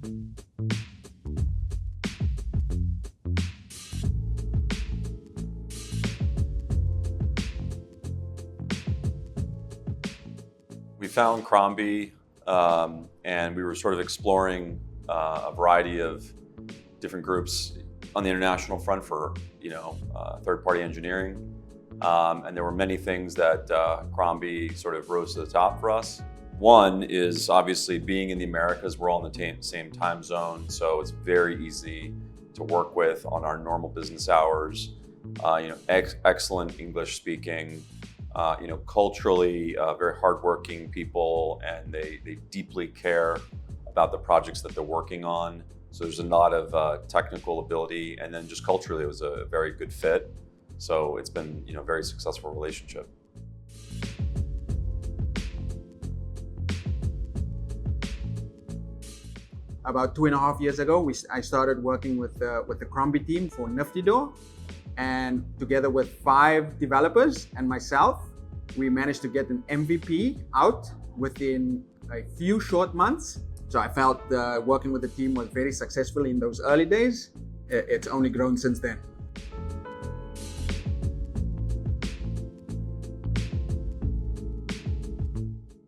We found Crombie, and we were sort of exploring a variety of different groups on the international front for third-party engineering, and there were many things that Crombie sort of rose to the top for us. One is obviously being in the Americas. We're all in the same time zone, so it's very easy to work with on our normal business hours. Excellent English speaking. Culturally very hardworking people, and they deeply care about the projects that they're working on. So there's a lot of technical ability, and then just culturally it was a very good fit. So it's been a very successful relationship. About 2.5 years ago, I started working with the Crombie team for NFTYDoor, and together with 5 developers and myself, we managed to get an MVP out within a few short months. So I felt working with the team was very successful in those early days. It's only grown since then.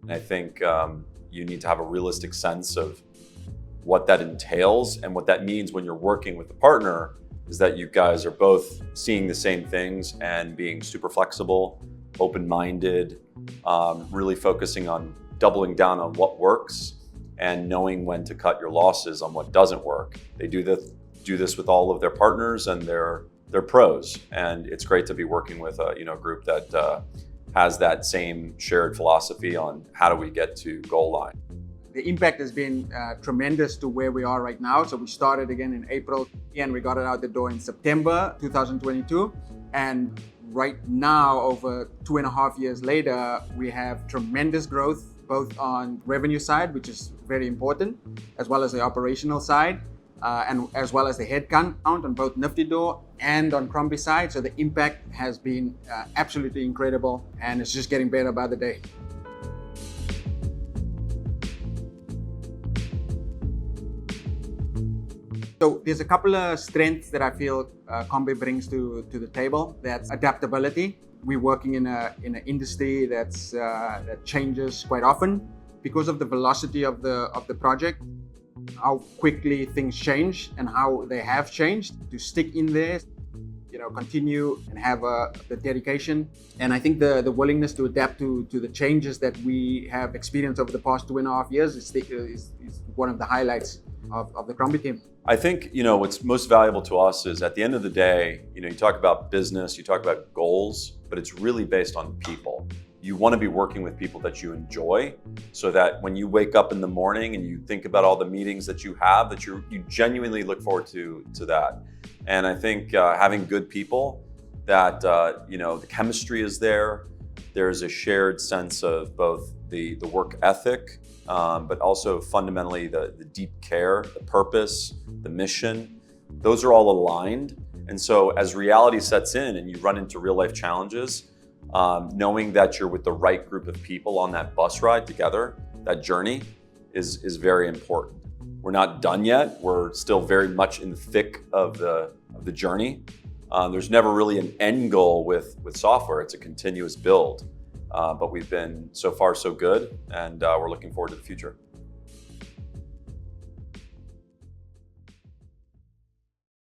I think you need to have a realistic sense of what that entails, and what that means when you're working with a partner is that you guys are both seeing the same things and being super flexible, open-minded, really focusing on doubling down on what works and knowing when to cut your losses on what doesn't work. They do this with all of their partners, and they're pros. And it's great to be working with a group that has that same shared philosophy on how do we get to goal line. The impact has been tremendous to where we are right now. So we started again in April, and we got it out the door in September 2022. And right now, over 2.5 years later, we have tremendous growth, both on revenue side, which is very important, as well as the operational side, and as well as the headcount on both NFTYDoor and on Crombie side. So the impact has been absolutely incredible, and it's just getting better by the day. So there's a couple of strengths that I feel Crombie brings to the table. That's adaptability. We're working in an industry that changes quite often because of the velocity of the project, how quickly things change and how they have changed. To stick in there, continue and have the dedication, and I think the willingness to adapt to the changes that we have experienced over the past 2.5 years is one of the highlights of the Crombie team. I think what's most valuable to us is at the end of the day, you talk about business, you talk about goals, but it's really based on people. You want to be working with people that you enjoy, so that when you wake up in the morning and you think about all the meetings that you have, that you genuinely look forward to that. And I think having good people that the chemistry is there. There's a shared sense of both the work ethic, but also fundamentally the deep care, the purpose, the mission. Those are all aligned. And so as reality sets in and you run into real life challenges, knowing that you're with the right group of people on that bus ride together, that journey is very important. We're not done yet. We're still very much in the thick of the journey. There's never really an end goal with software. It's a continuous build. But we've been so far so good, and we're looking forward to the future.